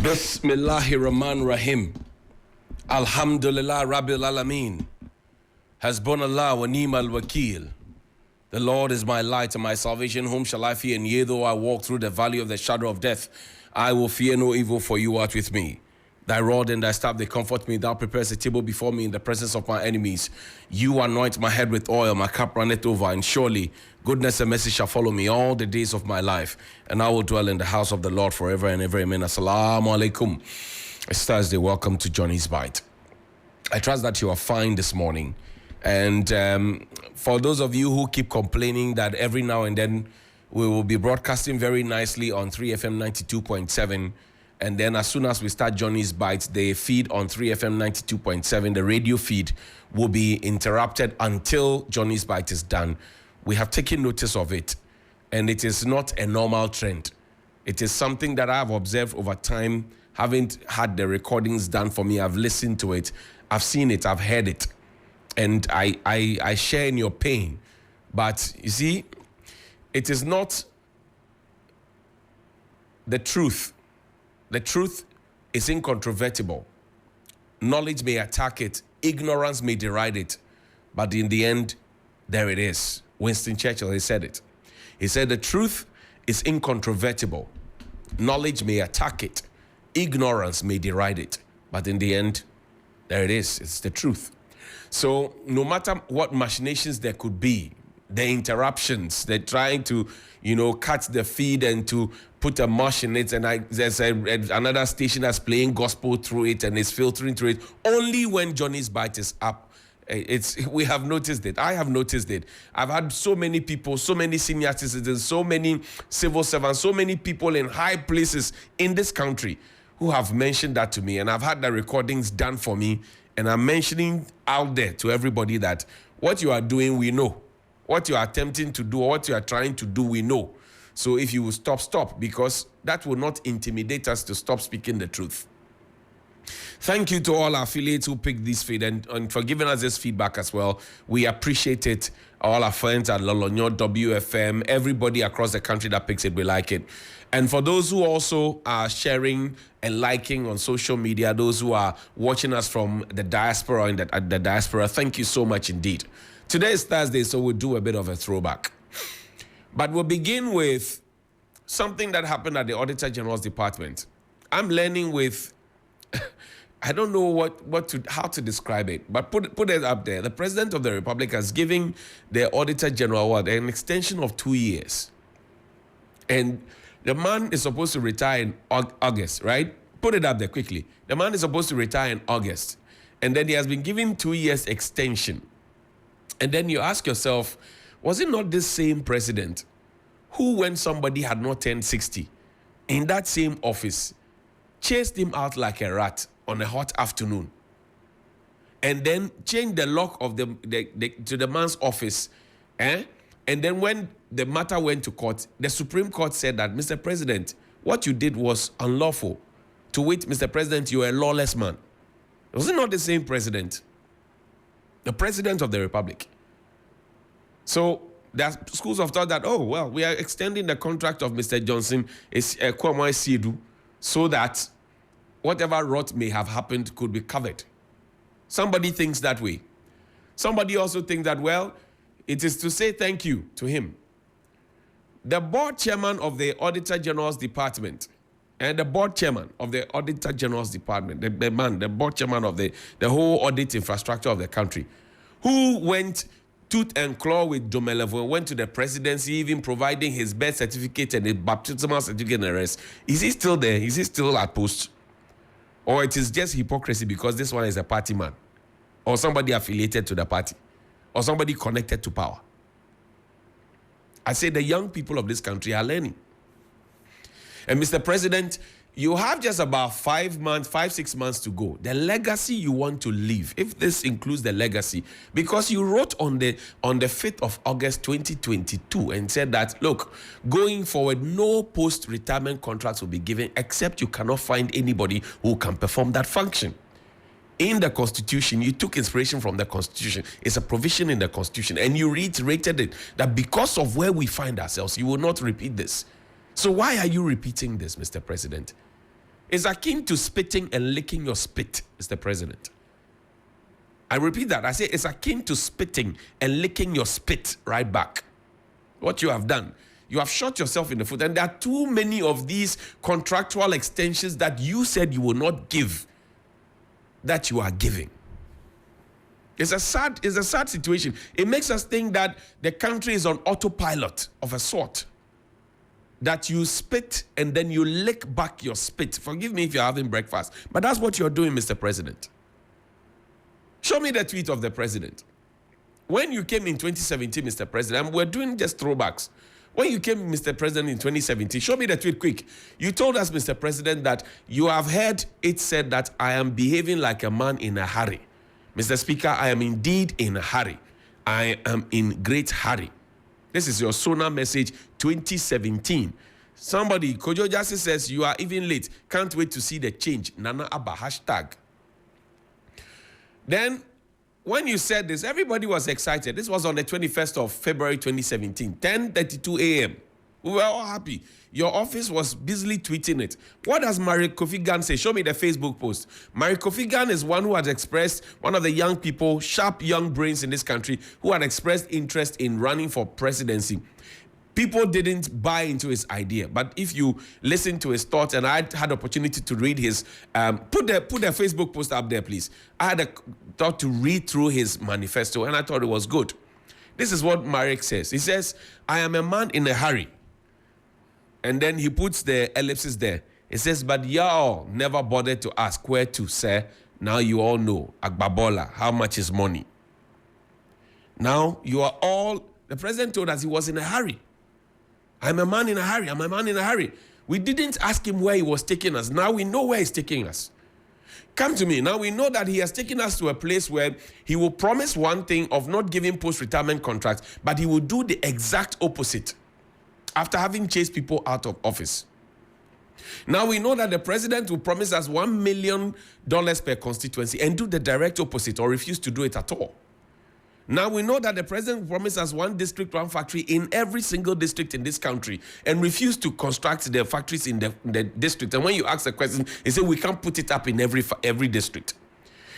Bismillahir Rahman Rahim. Alhamdulillah Rabbil Alameen. Hasbunallah wa ni'mal wakil. The Lord is my light and my salvation. Whom shall I fear? And yea, though I walk through the valley of the shadow of death, I will fear no evil, for you art with me. Thy rod and thy staff, they comfort me. Thou preparest a table before me in the presence of my enemies. You anoint my head with oil, my cup runneth over. And surely goodness and mercy shall follow me all the days of my life. And I will dwell in the house of the Lord forever and ever. Amen. Assalamu alaikum. It's Thursday. Welcome to Johnny's Bite. I trust that you are fine this morning. And for those of you who keep complaining that every now and then we will be broadcasting very nicely on 3FM 92.7, and then as soon as we start Johnny's Bites, the feed on 3FM 92.7, the radio feed will be interrupted until Johnny's Bite is done. We have taken notice of it, and it is not a normal trend. It is something that I have observed over time. Haven't had the recordings done for me. I've listened to it. I've seen it. I've heard it. And I share in your pain. But you see, it is not the truth. The truth is incontrovertible. Knowledge may attack it. Ignorance may deride it. But in the end, there it is. Winston Churchill, he said it. He said the truth is incontrovertible. Knowledge may attack it. Ignorance may deride it. But in the end, there it is. It's the truth. So no matter what machinations there could be, the interruptions, they're trying to, cut the feed and to put a mush in it, and there's another station that's playing gospel through it and is filtering through it. Only when Johnny's Bite is up, we have noticed it. I have noticed it. I've had so many people, so many senior citizens, so many civil servants, so many people in high places in this country who have mentioned that to me, and I've had the recordings done for me, and I'm mentioning out there to everybody that what you are doing, we know. What you are attempting to do or what you are trying to do, we know. So if you will stop, because that will not intimidate us to stop speaking the truth. Thank you to all our affiliates who picked this feed and for giving us this feedback as well. We appreciate it. All our friends at Lolonyo, WFM, everybody across the country that picks it, we like it. And for those who also are sharing and liking on social media, those who are watching us from the diaspora and the diaspora, thank you so much indeed. Today is Thursday, so we'll do a bit of a throwback. But we'll begin with something that happened at the Auditor General's department. I'm learning with, I don't know how to describe it, but put it up there. The President of the Republic has given the Auditor General an extension of 2 years. And the man is supposed to retire in August, right? Put it up there quickly. The man is supposed to retire in August. And then he has been given 2 years extension. And then you ask yourself, was it not this same president who, when somebody had not turned 60, in that same office, chased him out like a rat on a hot afternoon, and then changed the lock of to the man's office, and then when the matter went to court, the Supreme Court said that, Mr. President, what you did was unlawful. To wit, Mr. President, you are a lawless man. Was it not the same president? The President of the Republic. So there are schools of thought that, oh, well, we are extending the contract of Mr. Johnson so that whatever rot may have happened could be covered. Somebody thinks that way. Somebody also thinks that, well, it is to say thank you to him. The board chairman of the Auditor General's department and the board chairman of the Auditor General's department, the board chairman of the whole audit infrastructure of the country, who went tooth and claw with Domelevo and went to the presidency, even providing his birth certificate and his baptismal certificate and the rest. Is he still there? Is he still at post? Or it is just hypocrisy because this one is a party man, or somebody affiliated to the party, or somebody connected to power? I say the young people of this country are learning. And Mr. President, you have just about 6 months to go. The legacy you want to leave, if this includes the legacy, because you wrote on the 5th of August 2022 and said that, look, going forward, no post-retirement contracts will be given except you cannot find anybody who can perform that function. In the Constitution, you took inspiration from the Constitution. It's a provision in the Constitution, and you reiterated it, that because of where we find ourselves, you will not repeat this. So why are you repeating this, Mr. President? It's akin to spitting and licking your spit, Mr. President. I repeat that. I say it's akin to spitting and licking your spit right back. What you have done. You have shot yourself in the foot. And there are too many of these contractual extensions that you said you will not give, that you are giving. It's a sad situation. It makes us think that the country is on autopilot of a sort. That you spit and then you lick back your spit. Forgive me if you're having breakfast, but that's what you're doing, Mr. President. Show me the tweet of the president. When you came in 2017, Mr. President, and we're doing just throwbacks. When you came, Mr. President, in 2017, show me the tweet quick. You told us, Mr. President, that you have heard it said that I am behaving like a man in a hurry. Mr. Speaker, I am indeed in a hurry. I am in great hurry. This is your Sona message 2017. Somebody, Kojo Jasi says, you are even late. Can't wait to see the change. Nana Abba, hashtag. Then, when you said this, everybody was excited. This was on the 21st of February 2017, 10:32 a.m. We were all happy. Your office was busily tweeting it. What does Marie Kofi Gan say? Show me the Facebook post. Marie Kofi Gan is one who had expressed, one of the young people, sharp young brains in this country, who had expressed interest in running for presidency. People didn't buy into his idea, but if you listen to his thoughts, and I had opportunity to read his, put the Facebook post up there, please. I had a thought to read through his manifesto, and I thought it was good. This is what Marek says. He says, I am a man in a hurry. And then he puts the ellipsis there. He says, but y'all never bothered to ask where to, sir. Now you all know, Agbabola, how much is money? Now you are all, the president told us he was in a hurry. I'm a man in a hurry. I'm a man in a hurry. We didn't ask him where he was taking us. Now we know where he's taking us. Come to me. Now we know that he has taken us to a place where he will promise one thing of not giving post-retirement contracts, but he will do the exact opposite after having chased people out of office. Now we know that the president will promise us $1 million per constituency and do the direct opposite or refuse to do it at all. Now we know that the president promised us one district, one factory in every single district in this country and refused to construct the factories in the district. And when you ask the question, he said we can't put it up in every district.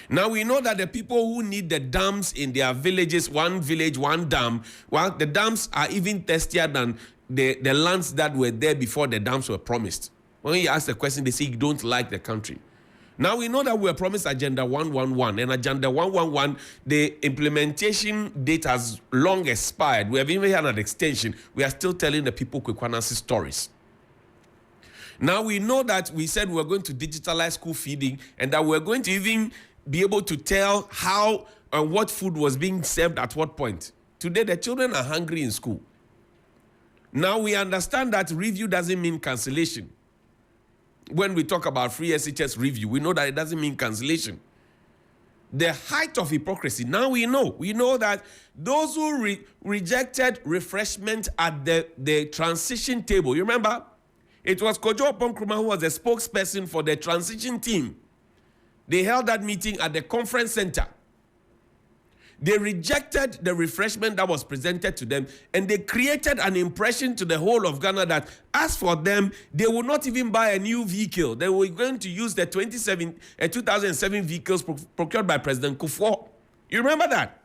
Now we know that the people who need the dams in their villages, one village, one dam, well, the dams are even thirstier than the lands that were there before the dams were promised. When you ask the question, they say you don't like the country. Now we know that we were promised Agenda 111, and Agenda 111, the implementation date has long expired. We have even had an extension. We are still telling the people Kwekwanansi stories. Now we know that we said we were going to digitalize school feeding, and that we're going to even be able to tell how and what food was being served at what point. Today, the children are hungry in school. Now we understand that review doesn't mean cancellation. When we talk about free SHS review, we know that it doesn't mean cancellation. The height of hypocrisy, now we know that those who rejected refreshment at the transition table, you remember? It was Kojo Oponkrumah who was the spokesperson for the transition team. They held that meeting at the conference center. They rejected the refreshment that was presented to them, and they created an impression to the whole of Ghana that as for them, they would not even buy a new vehicle. They were going to use the 2007 vehicles procured by President Kufuor. You remember that?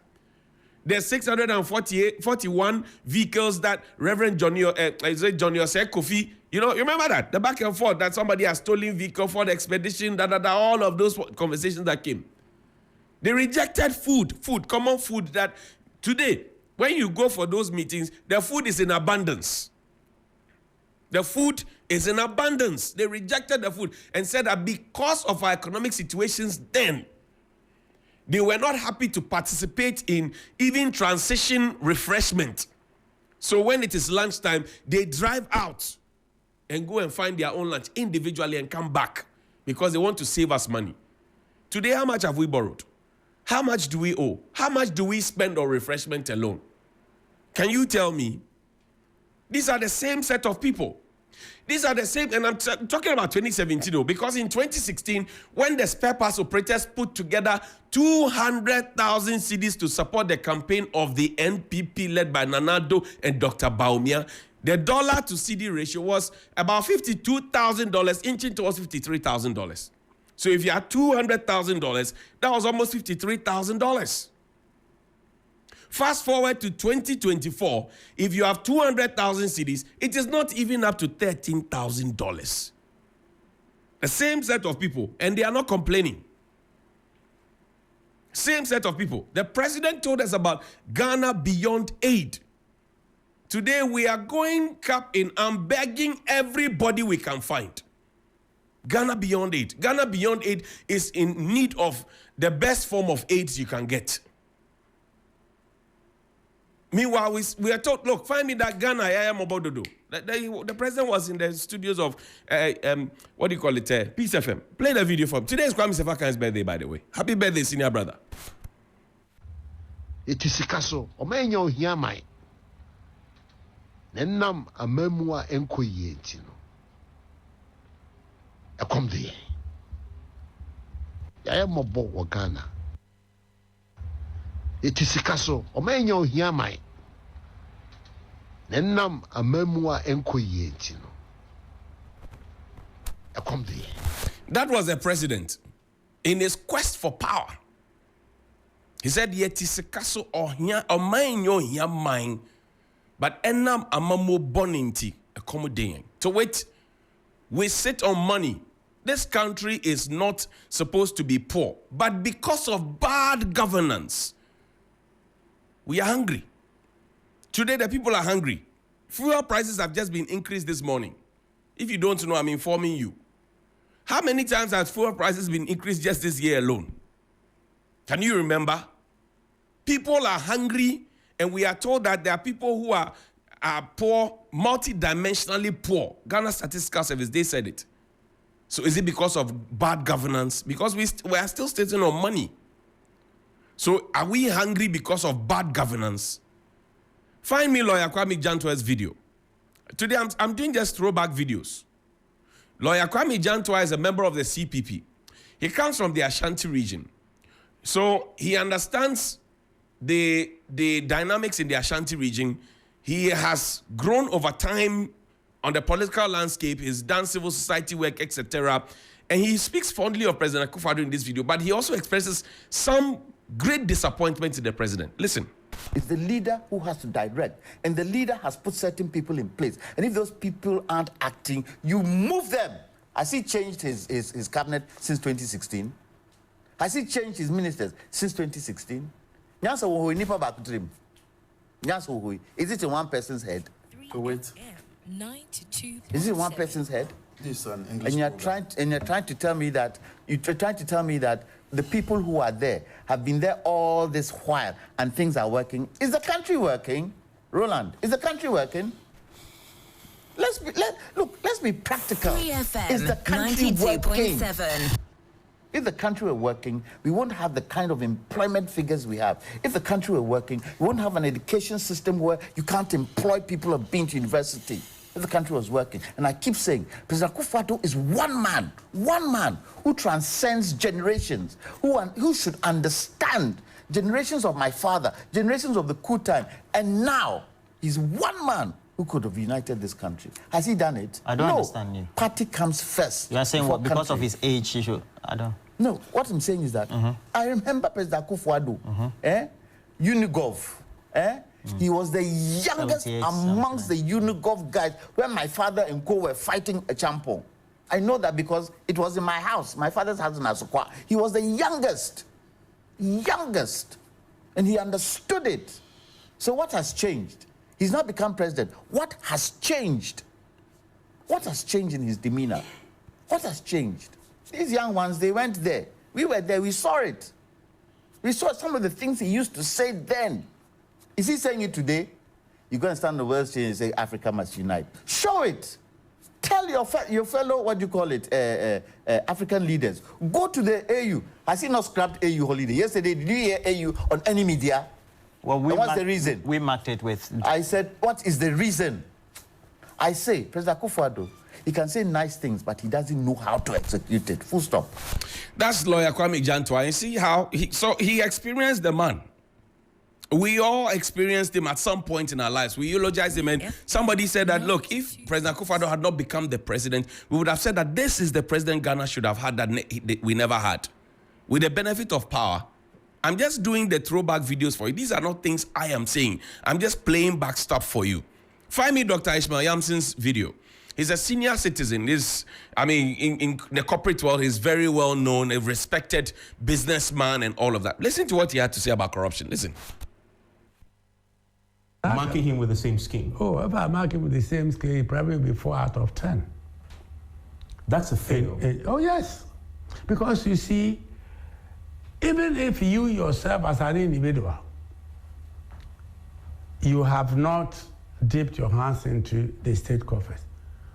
The 641 vehicles that Reverend Johnny Osei Kofi, you remember that? The back and forth that somebody has stolen vehicle for the expedition, all of those conversations that came. They rejected common food that today, when you go for those meetings, the food is in abundance. The food is in abundance. They rejected the food and said that because of our economic situations then, they were not happy to participate in even transition refreshment. So when it is lunchtime, they drive out and go and find their own lunch individually and come back because they want to save us money. Today, how much have we borrowed? How much do we owe? How much do we spend on refreshment alone? Can you tell me? These are the same set of people. These are the same, and I'm talking about 2017, because in 2016, when the spare parts operators put together 200,000 cedis to support the campaign of the NPP led by Nana Addo and Dr. Bawumia, The dollar to CD ratio was about $52,000, inching towards $53,000. So if you had $200,000, that was almost $53,000. Fast forward to 2024, if you have 200,000 cedis, it is not even up to $13,000. The same set of people, and they are not complaining. Same set of people. The president told us about Ghana Beyond Aid. Today we are going cap in and begging everybody we can find. Ghana Beyond Aid. Ghana Beyond Aid is in need of the best form of aids you can get. Meanwhile, we are told, look, find me that Ghana I am about to do. The president was in the studios of, what do you call it, Peace FM. Play the video for him. Today is Kwame Sefakan's birthday, by the way. Happy birthday, senior brother. It is Sikaso, Omenyo Hiamai. Nenam a memoir enquayetino. A come there. I am a bo Ghana. It is Sikaso, Omenyo Hiamai. Nenam a memoir enquayetino. A come there. That was the president in his quest for power. He said, yet is Sikaso or Omenyo Hiamai. But enam amamo boninti accommodating. To wait, we sit on money. This country is not supposed to be poor, but because of bad governance, we are hungry. Today, the people are hungry. Fuel prices have just been increased this morning. If you don't know, I'm informing you. How many times has fuel prices been increased just this year alone? Can you remember? People are hungry. And we are told that there are people who are poor, multidimensionally poor. Ghana Statistical Service, they said it. So is it because of bad governance? Because we are still sitting on money. So are we hungry because of bad governance? Find me Lawyer Kwame Jantua's video. Today I'm doing just throwback videos. Lawyer Kwame Jantua is a member of the CPP. He comes from the Ashanti region. So he understands the dynamics in the Ashanti region. He has grown over time on the political landscape. He's done civil society work, etc. And he speaks fondly of President Akufo-Addo in this video, but he also expresses some great disappointment in the president. Listen. It's the leader who has to direct, and the leader has put certain people in place. And if those people aren't acting, you move them. Has he changed his cabinet since 2016? Has he changed his ministers since 2016? Is it in one person's head? Wait. Is it one person's head? This is an English. And you're trying to tell me that the people who are there have been there all this while and things are working. Is the country working? Roland, is the country working? Let's be practical. Is the country working? If the country were working, we won't have the kind of employment figures we have. If the country were working, we won't have an education system where you can't employ people who have been to university. If the country was working. And I keep saying, President Akufo-Addo is one man who transcends generations, who should understand generations of my father, generations of the coup time. And now, he's one man who could have united this country. Has he done it? I don't understand you. Party comes first. You are saying what? Because of his age, he should. I don't. No, what I'm saying is that I remember President Akufo-Addo, Unigov. He was the youngest amongst the Unigov guys when my father and co were fighting a champon. I know that because it was in my house, my father's house in Asokwa. He was the youngest. And he understood it. So what has changed? He's not become president. What has changed? What has changed in his demeanor? What has changed? These young ones, they went there. We were there, we saw it. We saw some of the things he used to say then. Is he saying it today? You're going to stand on the world stage and say, Africa must unite. Show it. Tell your fellow, what do you call it, African leaders. Go to the AU. Has he not scrapped AU holiday? Yesterday, did you hear AU on any media? Well, what's the reason? We marked it with... I said, what is the reason? I say, President Akufo-Addo, he can say nice things, but he doesn't know how to execute it. Full stop. That's Lawyer Kwame Jantua. You see how he experienced the man. We all experienced him at some point in our lives. We eulogized him, and somebody said that, look, if President Akufo-Addo had not become the president, we would have said that this is the president Ghana should have had that we never had. With the benefit of power, I'm just doing the throwback videos for you. These are not things I am saying. I'm just playing back stuff for you. Find me Dr. Ishmael Yamson's video. He's a senior citizen. In the corporate world, he's very well known, a respected businessman and all of that. Listen to what he had to say about corruption. Listen. Marking him with the same scheme. Oh, if I mark him with the same scale, he probably will be 4 out of 10. That's a fail. Oh, yes. Because you see, even if you yourself as an individual, you have not dipped your hands into the state coffers,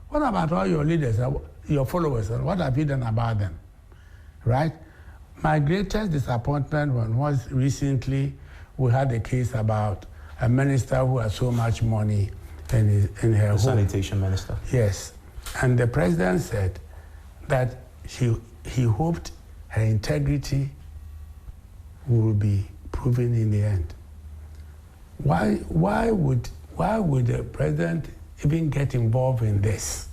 what about all your leaders, your followers, and what have you done about them, right? My greatest disappointment was recently we had a case about a minister who had so much money in her home. Sanitation minister. Yes. And the president said that he hoped her integrity will be proven in the end. Why would the president even get involved in this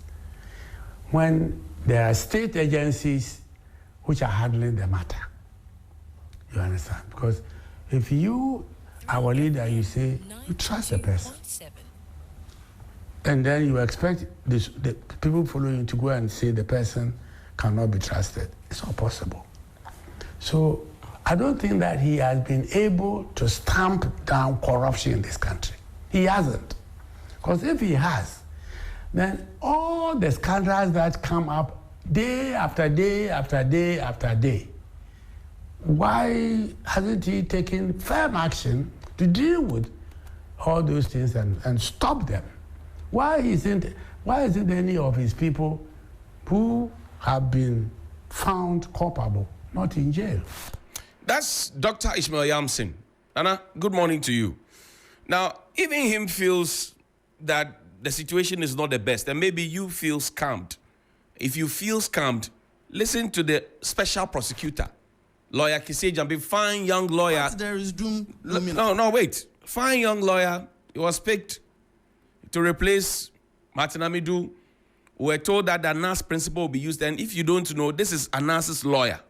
when there are state agencies which are handling the matter? You understand? Because if you, our leader, you say you trust the person, and then you expect the people following you to go and say the person cannot be trusted, it's not possible. So I don't think that he has been able to stamp down corruption in this country. He hasn't. Because if he has, then all the scandals that come up day after day after day after day, why hasn't he taken firm action to deal with all those things and stop them? Why isn't any of his people who have been found culpable not in jail? That's Dr. Ishmael Yamson. Anna, good morning to you. Now, even him feels that the situation is not the best, and maybe you feel scammed. If you feel scammed, listen to the special prosecutor, Lawyer Kisei Jambi, fine young lawyer. But there is doom. No, wait. Fine young lawyer. He was picked to replace Martin Amidu. We were told that the Anas principle will be used, and if you don't know, this is Anas's lawyer.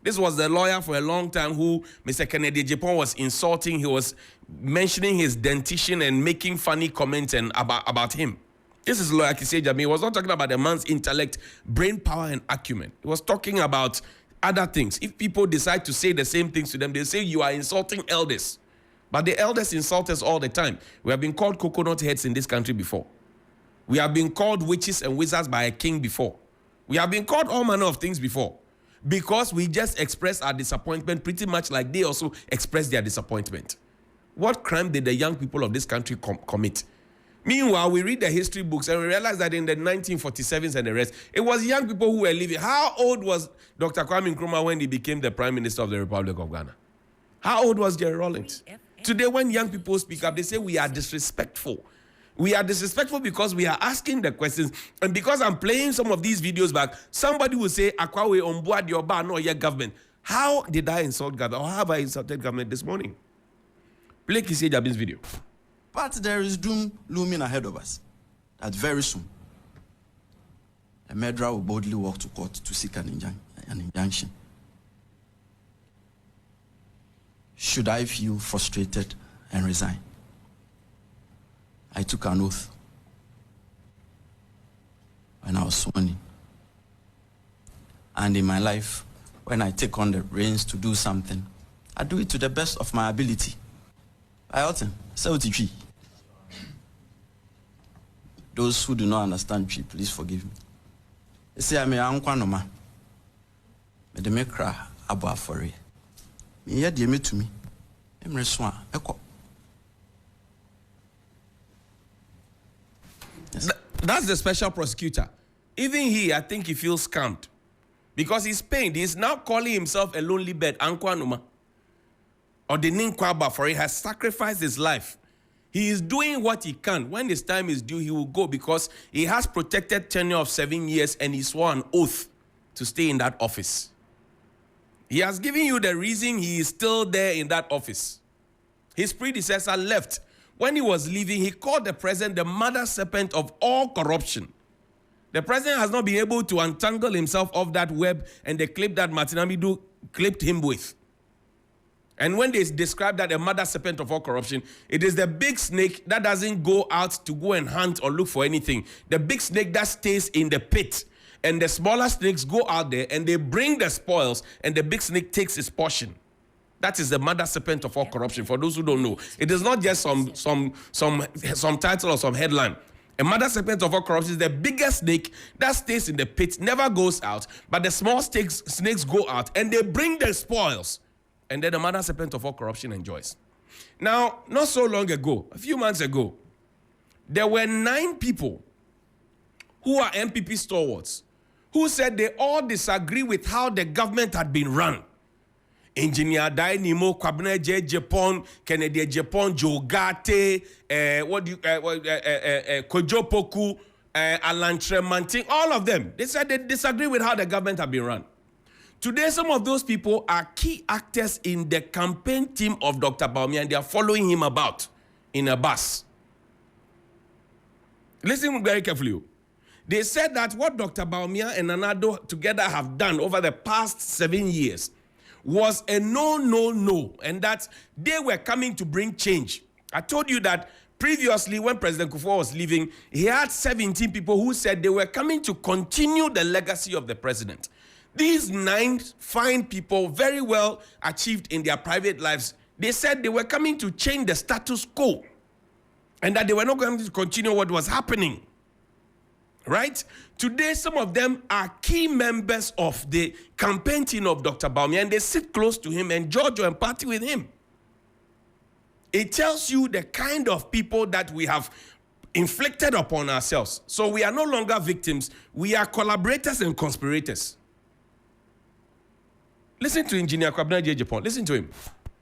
This was the lawyer for a long time who Mr. Kennedy Japan was insulting. He was mentioning his dentition and making funny comments about him. This is Lawyer Kisei Jambi. He was not talking about the man's intellect, brain power, and acumen. He was talking about other things. If people decide to say the same things to them, they say you are insulting elders. But the elders insult us all the time. We have been called coconut heads in this country before. We have been called witches and wizards by a king before. We have been called all manner of things before. Because we just express our disappointment pretty much like they also express their disappointment. What crime did the young people of this country commit? Meanwhile, we read the history books and we realize that in the 1947s and the rest, it was young people who were living. How old was Dr. Kwame Nkrumah when he became the Prime Minister of the Republic of Ghana? How old was Jerry Rawlings? Today, when young people speak up, they say we are disrespectful. We are disrespectful because we are asking the questions. And because I'm playing some of these videos back, somebody will say, Akwawe on board your bar, no, your government. How did I insult government? Or have I insulted government this morning? Play Kisei Jambi's video. But there is doom looming ahead of us. That very soon, a murderer will boldly walk to court to seek an injunction. Should I feel frustrated and resign? I took an oath when I was sworn in. And in my life, when I take on the reins to do something, I do it to the best of my ability. Ailton, Sauti. Those who do not understand Tree, please forgive me. They say I'm a Ankwanoma. But they make cry about for it. Me yet me to me. Emre Swan, Eko. That's the special prosecutor. Even he, I think he feels scammed. Because he's pained. He's now calling himself a lonely bird, Ankwanuma. Or the Ninkwaba for he has sacrificed his life. He is doing what he can. When his time is due, he will go because he has protected tenure of 7 years and he swore an oath to stay in that office. He has given you the reason he is still there in that office. his predecessor left. When he was leaving, he called the president the mother serpent of all corruption. The president has not been able to untangle himself off that web and the clip that Martin Amidu clipped him with. And when they describe that a mother serpent of all corruption, it is the big snake that doesn't go out to go and hunt or look for anything. The big snake that stays in the pit. And the smaller snakes go out there and they bring the spoils, and the big snake takes its portion. That is the mother serpent of all corruption. For those who don't know, it is not just some title or some headline. A mother serpent of all corruption is the biggest snake that stays in the pit, never goes out, but the small snakes go out and they bring the spoils. And then the mother serpent of all corruption enjoys. Now, not so long ago, a few months ago, there were 9 people who are MPP stalwarts who said they all disagree with how the government had been run. Engineer Dai Nimo, Kwabena J. Japan, Kennedy Japan, Joe Gate, Kojo Poku, Alan Tremantin, all of them. They said they disagree with how the government had been run. Today, some of those people are key actors in the campaign team of Dr. Bawumia, and they are following him about in a bus. Listen very carefully. They said that what Dr. Bawumia and Nanado together have done over the past 7 years was a no, and that they were coming to bring change. I told you that previously when President Kufuor was leaving, he had 17 people who said they were coming to continue the legacy of the president. These 9 fine people, very well achieved in their private lives, they said they were coming to change the status quo and that they were not going to continue what was happening. Right? Today, some of them are key members of the campaign team of Dr. Bawumia, and they sit close to him and jojo and party with him. It tells you the kind of people that we have inflicted upon ourselves. So we are no longer victims. We are collaborators and conspirators. Listen to Engineer Kwabena J. Japan. Listen to him.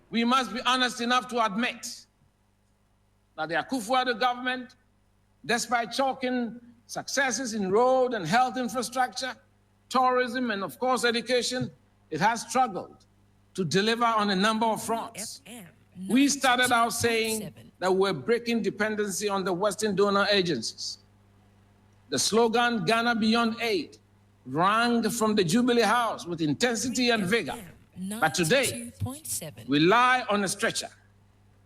We must be honest enough to admit that the Akufo-Addo government, despite chalking successes in road and health infrastructure, tourism, and of course education, it has struggled to deliver on a number of fronts. We started out saying that we're breaking dependency on the Western donor agencies. The slogan, Ghana Beyond Aid, rang from the Jubilee House with intensity and vigor. But today, we lie on a stretcher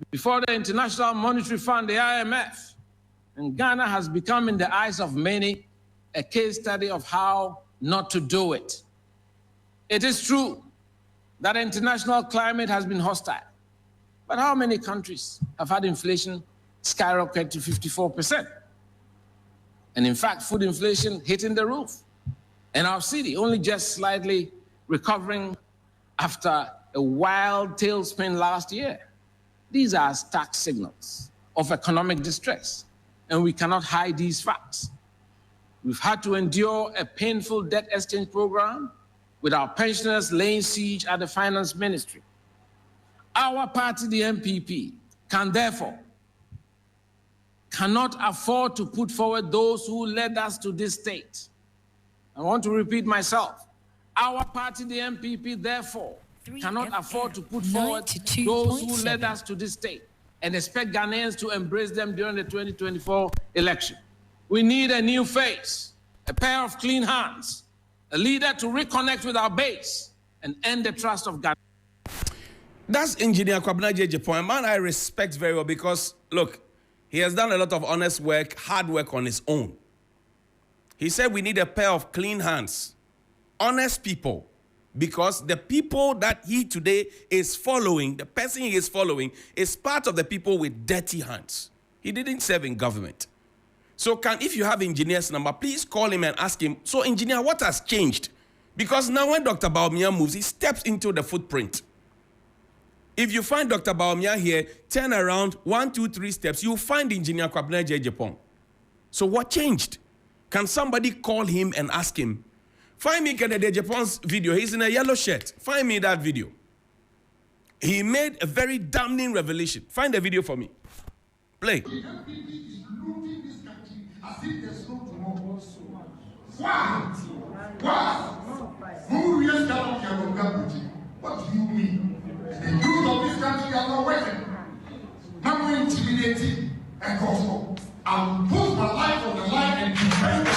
before the International Monetary Fund, the IMF, and Ghana has become, in the eyes of many, a case study of how not to do it. It is true that the international climate has been hostile, but how many countries have had inflation skyrocket to 54%? And in fact, food inflation hitting the roof. And our city only just slightly recovering after a wild tailspin last year. These are stark signals of economic distress, and we cannot hide these facts. We've had to endure a painful debt exchange program with our pensioners laying siege at the finance ministry. Our party, the MPP, cannot afford to put forward those who led us to this state. I want to repeat myself. Our party, the MPP, therefore, cannot afford to put forward those who led us to this state and expect Ghanaians to embrace them during the 2024 election. We need a new face, a pair of clean hands, a leader to reconnect with our base and end the trust of Ghana. That's Engineer Kwabena J. Japan, a man I respect very well because, look, he has done a lot of honest work, hard work on his own. He said we need a pair of clean hands, honest people, because the people that he today is following, the person he is following, is part of the people with dirty hands. He didn't serve in government. So if you have engineer's number, please call him and ask him, so engineer, what has changed? Because now when Dr. Bawumia moves, he steps into the footprint. If you find Dr. Bawumia here, turn around 1, 2, 3 steps, you'll find Engineer Kwabena J. Japan. So what changed? Can somebody call him and ask him? Find me Kennedy Japan's video. He's in a yellow shirt. Find me that video. He made a very damning revelation. Find the video for me. Play. The MPP is looting this country as if there's no tomorrow. Why? What do you mean? The youth of this country are not working. and go. I'll put my life on the line and defend it.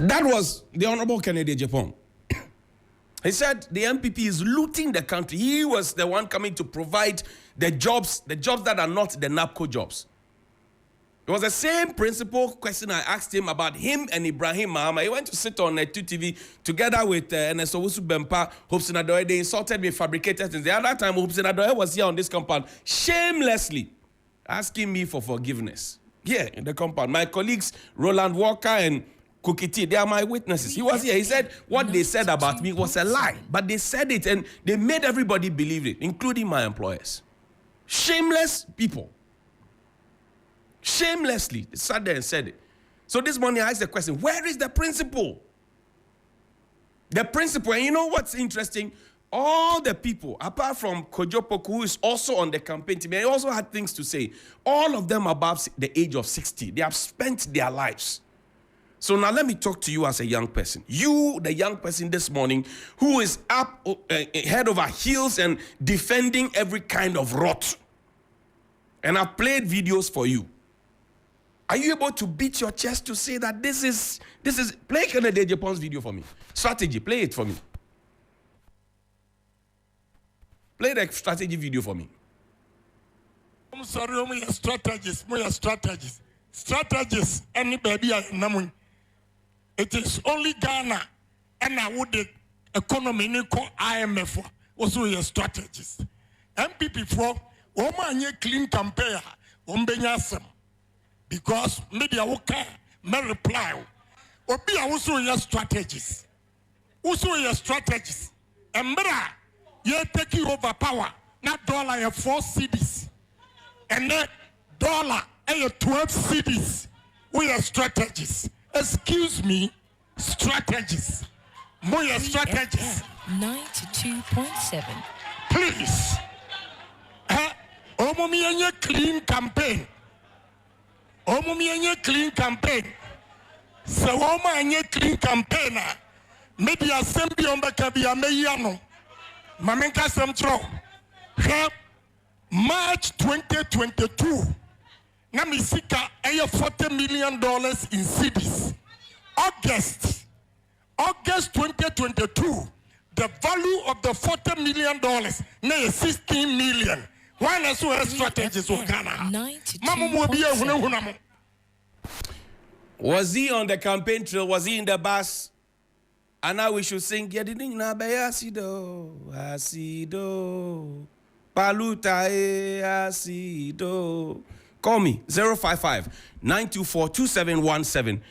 That was the Honorable Kennedy Japan. He said the MPP is looting the country. He was the one coming to provide the jobs that are not the NAPCO jobs. It was the same principle question I asked him about him and Ibrahim Mahama. He went to sit on 2TV together with Nsowusu Bempa, Hobson Adoye. They insulted me, fabricated things. The other time, Hobson Adoye was here on this compound, shamelessly asking me for forgiveness. Here in the compound. My colleagues, Roland Walker and Kukiti, they are my witnesses. He was here. He said what they said about me was a lie. But they said it and they made everybody believe it, including my employers. Shameless people. Shamelessly, they sat there and said it. So this morning I asked the question, where is the principle? The principle, and you know what's interesting? All the people, apart from Kojopoku, who is also on the campaign team, he also had things to say. All of them above the age of 60. They have spent their lives. So now let me talk to you as a young person. You, the young person this morning, who is up head over heels and defending every kind of rot. And I've played videos for you. Are you able to beat your chest to say that this is play Kennedy Japan's video for me? Strategy, play it for me. Play the strategy video for me. I'm sorry, we are strategists. Strategists, any baby, it is only Ghana and I would the economy IMF also a strategist. MPP for Oma clean campaign, Ombenyasem. Because media okay, may reply. Obi also your strategies. Also your strategies. Embra, you taking over power. Not dollar your 4 cities. And then dollar your 12 cities. We are strategies. Excuse me, strategies. More strategies. 92.7. Please. Omomi clean campaign. Omomi clean campaign. So Oma clean campaign. Media assembly on Bakabia Meyano. Mamenka Samtro. March 2022. Namisika $40 million in cities. August 2022. The value of the $40 million now 16 million. Why not so strategies of Ghana? Was he on the campaign trail? Was he in the bus? And now we should sing Asido, Asido, Paluta Asido. Call me 055-924-2717.